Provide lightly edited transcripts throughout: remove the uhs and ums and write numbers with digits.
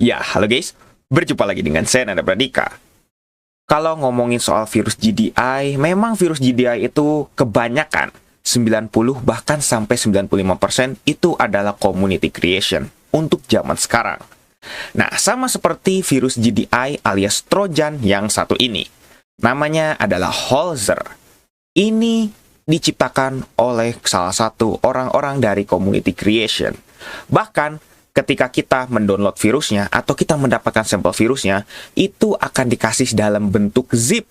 Ya, halo guys. Berjumpa lagi dengan saya, Nanda Pradika. Kalau ngomongin soal virus GDI, memang virus GDI itu kebanyakan 90 bahkan sampai 95% itu adalah community creation untuk zaman sekarang. Nah, sama seperti virus GDI alias Trojan yang satu ini. Namanya adalah Holzer. Ini diciptakan oleh salah satu orang-orang dari community creation. Bahkan ketika kita mendownload virusnya atau kita mendapatkan sampel virusnya, itu akan dikasih dalam bentuk zip.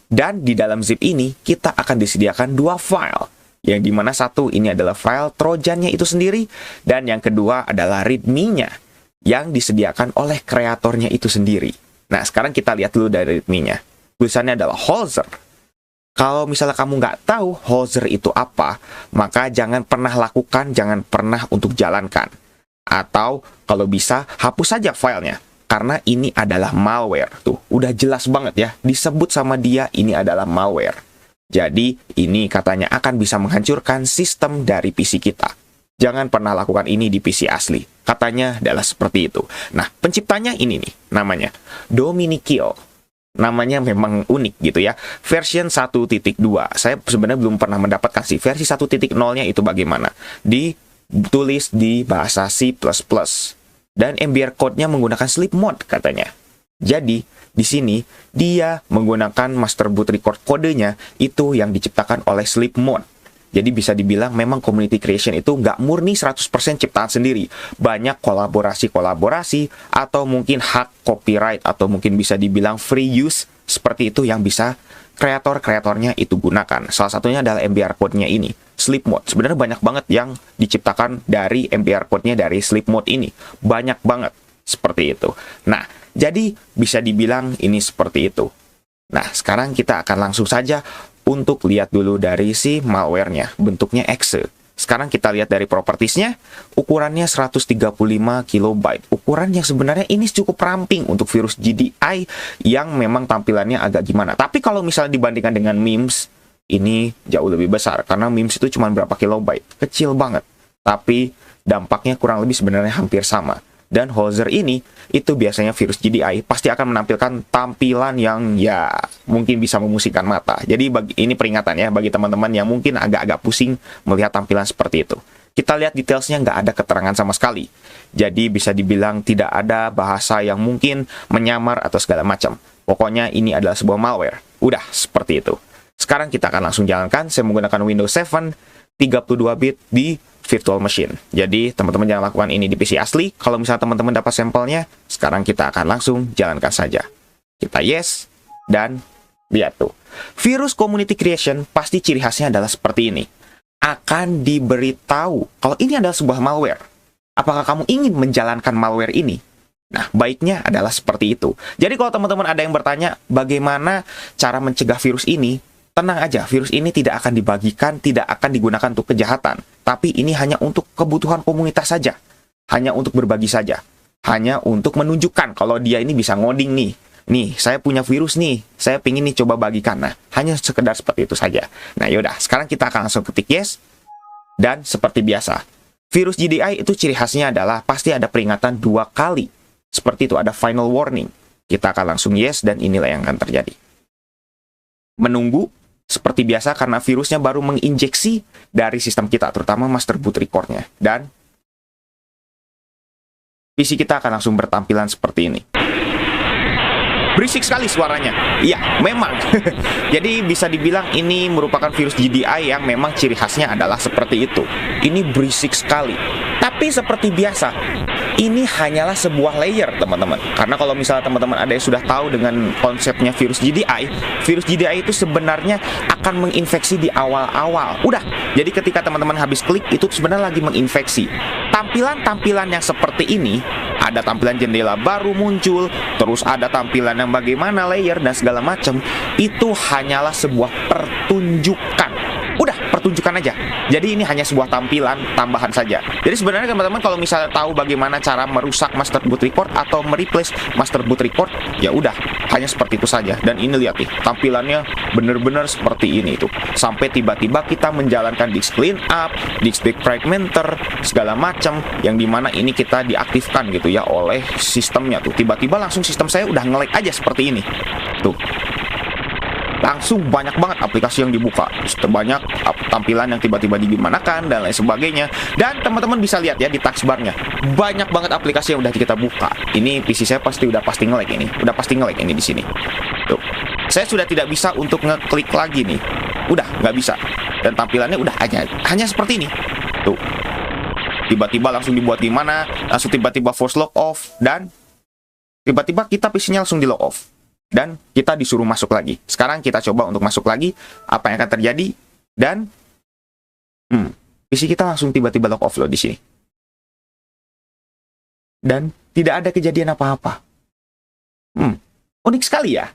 Dan di dalam zip ini, kita akan disediakan dua file. Yang dimana satu ini adalah file Trojannya itu sendiri, dan yang kedua adalah readme-nya, yang disediakan oleh kreatornya itu sendiri. Nah, sekarang kita lihat dulu dari readme-nya. Tulisannya adalah Holzer. Kalau misalnya kamu nggak tahu Holzer itu apa, maka jangan pernah lakukan, jangan pernah untuk jalankan. Atau kalau bisa, hapus saja filenya. Karena ini adalah malware. Tuh, udah jelas banget ya. Disebut sama dia, ini adalah malware. Jadi, ini katanya akan bisa menghancurkan sistem dari PC kita. Jangan pernah lakukan ini di PC asli. Katanya adalah seperti itu. Nah, penciptanya ini nih, namanya Dominikio. Namanya memang unik gitu ya. Version 1.2. Saya sebenarnya belum pernah mendapatkan sih versi 1.0-nya itu bagaimana. Ditulis di bahasa C++. Dan MBR code-nya menggunakan sleep mode katanya. Jadi, di sini dia menggunakan master boot record kodenya itu yang diciptakan oleh sleep mode. Jadi bisa dibilang memang community creation itu nggak murni 100% ciptaan sendiri. Banyak kolaborasi-kolaborasi atau mungkin hak copyright atau mungkin bisa dibilang free use seperti itu yang bisa kreator-kreatornya itu gunakan. Salah satunya adalah MBR code-nya ini, sleep mode. Sebenarnya banyak banget yang diciptakan dari MBR code-nya dari sleep mode ini. Banyak banget seperti itu. Nah, jadi bisa dibilang ini seperti itu. Nah, sekarang kita akan langsung saja untuk lihat dulu dari si malware-nya, bentuknya exe. Sekarang kita lihat dari propertiesnya, ukurannya 135 KB. Ukuran yang sebenarnya ini cukup ramping untuk virus GDI yang memang tampilannya agak gimana. Tapi kalau misalnya dibandingkan dengan memes, ini jauh lebih besar. Karena memes itu cuma berapa kilobyte, kecil banget. Tapi dampaknya kurang lebih sebenarnya hampir sama. Dan Holzer ini, itu biasanya virus GDI pasti akan menampilkan tampilan yang ya mungkin bisa memusingkan mata. Jadi ini peringatan ya bagi teman-teman yang mungkin agak-agak pusing melihat tampilan seperti itu. Kita lihat detailsnya nggak ada keterangan sama sekali. Jadi bisa dibilang tidak ada bahasa yang mungkin menyamar atau segala macam. Pokoknya ini adalah sebuah malware. Udah, seperti itu. Sekarang kita akan langsung jalankan. Saya menggunakan Windows 7 32-bit di virtual machine. Jadi, teman-teman jangan lakukan ini di PC asli. Kalau misalnya teman-teman dapat sampelnya, sekarang kita akan langsung jalankan saja. Kita yes, dan lihat tuh. Virus community creation pasti ciri khasnya adalah seperti ini. Akan diberitahu kalau ini adalah sebuah malware. Apakah kamu ingin menjalankan malware ini? Nah, baiknya adalah seperti itu. Jadi, kalau teman-teman ada yang bertanya, bagaimana cara mencegah virus ini? Tenang aja, virus ini tidak akan dibagikan, tidak akan digunakan untuk kejahatan. Tapi ini hanya untuk kebutuhan komunitas saja. Hanya untuk berbagi saja. Hanya untuk menunjukkan kalau dia ini bisa ngoding nih. Nih, saya punya virus nih. Saya pingin nih coba bagikan. Nah, hanya sekedar seperti itu saja. Nah, yaudah. Sekarang kita akan langsung ketik yes. Dan seperti biasa. Virus GDI itu ciri khasnya adalah pasti ada peringatan 2 kali. Seperti itu, ada final warning. Kita akan langsung yes dan inilah yang akan terjadi. Menunggu. Seperti biasa karena virusnya baru menginjeksi dari sistem kita, terutama master boot record-nya. Dan PC kita akan langsung bertampilan seperti ini. Berisik sekali suaranya. Iya, memang. Jadi bisa dibilang ini merupakan virus GDI yang memang ciri khasnya adalah seperti itu. Ini berisik sekali. Tapi seperti biasa, ini hanyalah sebuah layer, teman-teman. Karena kalau misalnya teman-teman ada yang sudah tahu dengan konsepnya virus GDI itu sebenarnya akan menginfeksi di awal-awal. Udah, jadi ketika teman-teman habis klik, itu sebenarnya lagi menginfeksi. Tampilan-tampilan yang seperti ini, ada tampilan jendela baru muncul, terus ada tampilan yang bagaimana layer dan segala macam, itu hanyalah sebuah pertunjukan. Udah, pertunjukan tunjukkan aja. Jadi ini hanya sebuah tampilan tambahan saja. Jadi sebenarnya teman-teman kalau misalnya tahu bagaimana cara merusak master boot record atau mereplace master boot record, ya udah, hanya seperti itu saja. Dan ini lihat nih, tampilannya bener-bener seperti ini tuh. Sampai tiba-tiba kita menjalankan disk clean up, disk fragmenter, segala macam, yang dimana ini kita diaktifkan gitu ya oleh sistemnya tuh. Tiba-tiba langsung sistem saya udah nge-lag aja seperti ini. Tuh. Langsung banyak banget aplikasi yang dibuka, banyak tampilan yang tiba-tiba digimanakan dan lain sebagainya. Dan teman-teman bisa lihat ya di taskbarnya, banyak banget aplikasi yang udah kita buka. Ini PC saya udah pasti nge-lag ini, di sini. Tuh, saya sudah tidak bisa untuk ngeklik lagi nih, udah nggak bisa. Dan tampilannya udah hanya seperti ini. Tuh, tiba-tiba langsung dibuat gimana, langsung tiba-tiba force lock off, dan tiba-tiba kita PC-nya langsung di lock off. Dan kita disuruh masuk lagi. Sekarang kita coba untuk masuk lagi. Apa yang akan terjadi? Dan PC kita langsung tiba-tiba lock off loh di sini. Dan tidak ada kejadian apa-apa. Unik sekali ya.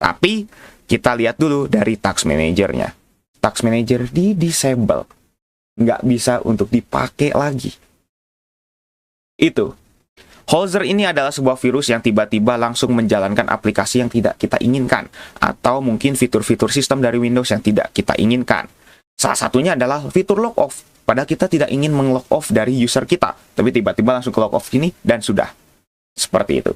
Tapi kita lihat dulu dari Task Manager-nya. Task Manager di disable. Nggak bisa untuk dipakai lagi. Itu. Holzer ini adalah sebuah virus yang tiba-tiba langsung menjalankan aplikasi yang tidak kita inginkan, atau mungkin fitur-fitur sistem dari Windows yang tidak kita inginkan. Salah satunya adalah fitur lock off. Padahal kita tidak ingin meng-lock off dari user kita, tapi tiba-tiba langsung ke lock off ini dan sudah. Seperti itu.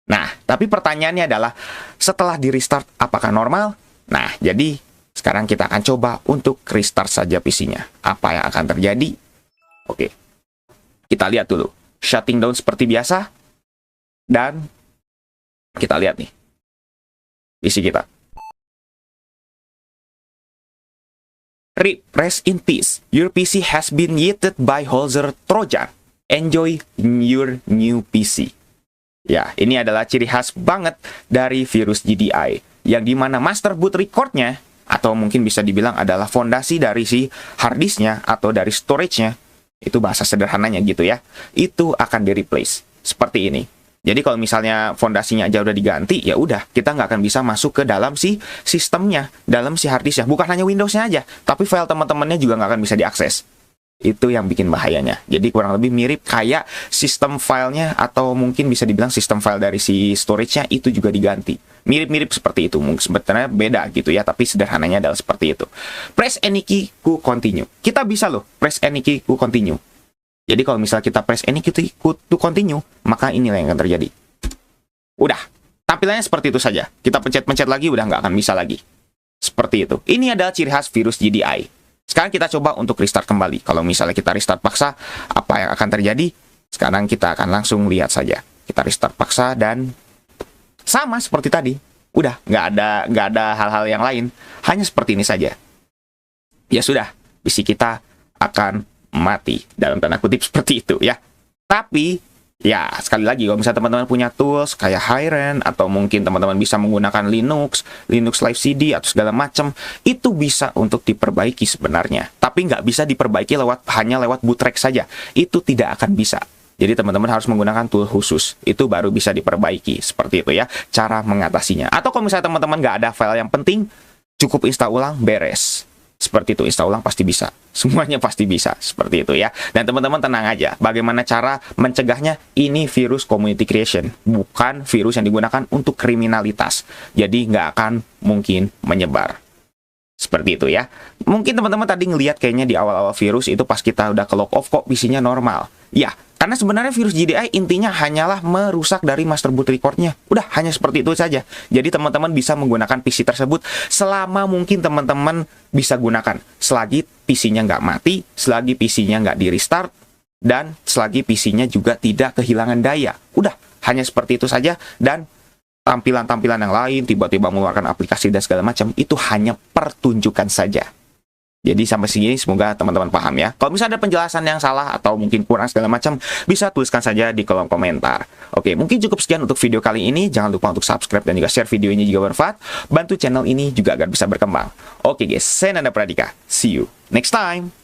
Nah, tapi pertanyaannya adalah, setelah di-restart apakah normal? Nah, jadi sekarang kita akan coba untuk restart saja PC-nya. Apa yang akan terjadi? Oke. Kita lihat dulu. Shutting down seperti biasa. Dan kita lihat nih PC kita. RIP, rest in peace. Your PC has been yeeted by Holzer Trojan. Enjoy your new PC. Ya, ini adalah ciri khas banget dari virus GDI. Yang dimana master boot record-nya, atau mungkin bisa dibilang adalah fondasi dari si harddisknya atau dari storage-nya, itu bahasa sederhananya gitu ya, itu akan di-replace seperti ini. Jadi kalau misalnya fondasinya aja udah diganti, ya udah, kita nggak akan bisa masuk ke dalam si sistemnya, dalam si harddisknya. Bukan hanya Windows-nya aja, tapi file teman-temannya juga nggak akan bisa diakses. Itu yang bikin bahayanya. Jadi kurang lebih mirip kayak sistem filenya, atau mungkin bisa dibilang sistem file dari si storage-nya itu juga diganti. Mirip-mirip seperti itu. Mungkin sebetulnya beda gitu ya, tapi sederhananya adalah seperti itu. Press any key to continue. Kita bisa loh press any key to continue. Jadi kalau misalnya kita press any key to continue, maka inilah yang akan terjadi. Udah, tampilannya seperti itu saja. Kita pencet-pencet lagi, udah nggak akan bisa lagi. Seperti itu. Ini adalah ciri khas virus GDI. Sekarang kita coba untuk restart kembali. Kalau misalnya kita restart paksa, apa yang akan terjadi? Sekarang kita akan langsung lihat saja. Kita restart paksa dan sama seperti tadi. Udah, nggak ada hal-hal yang lain. Hanya seperti ini saja. Ya sudah, PC kita akan mati. Dalam tanda kutip seperti itu ya. Tapi, ya sekali lagi, kalau misalnya teman-teman punya tools kayak Hyren, atau mungkin teman-teman bisa menggunakan Linux Live CD, atau segala macam, itu bisa untuk diperbaiki sebenarnya. Tapi nggak bisa diperbaiki hanya lewat boottrack saja. Itu tidak akan bisa. Jadi teman-teman harus menggunakan tool khusus. Itu baru bisa diperbaiki. Seperti itu ya, cara mengatasinya. Atau kalau misalnya teman-teman nggak ada file yang penting, cukup install ulang, beres. Seperti itu, install ulang pasti bisa. Semuanya pasti bisa. Seperti itu ya. Dan teman-teman tenang aja. Bagaimana cara mencegahnya? Ini virus community creation. Bukan virus yang digunakan untuk kriminalitas. Jadi nggak akan mungkin menyebar. Seperti itu ya. Mungkin teman-teman tadi ngelihat kayaknya di awal-awal virus itu pas kita udah ke lock off kok PC-nya normal. Ya, karena sebenarnya virus GDI intinya hanyalah merusak dari master boot record-nya. Udah, hanya seperti itu saja. Jadi teman-teman bisa menggunakan PC tersebut selama mungkin teman-teman bisa gunakan. Selagi PC-nya nggak mati, selagi PC-nya nggak di-restart, dan selagi PC-nya juga tidak kehilangan daya. Udah, hanya seperti itu saja. Dan tampilan-tampilan yang lain, tiba-tiba mengeluarkan aplikasi dan segala macam, itu hanya pertunjukan saja. Jadi sampai sini semoga teman-teman paham ya. Kalau misalnya ada penjelasan yang salah atau mungkin kurang segala macam, bisa tuliskan saja di kolom komentar. Oke, mungkin cukup sekian untuk video kali ini. Jangan lupa untuk subscribe dan juga share video ini jika bermanfaat. Bantu channel ini juga agar bisa berkembang. Oke guys, saya Nanda Pradika. See you next time.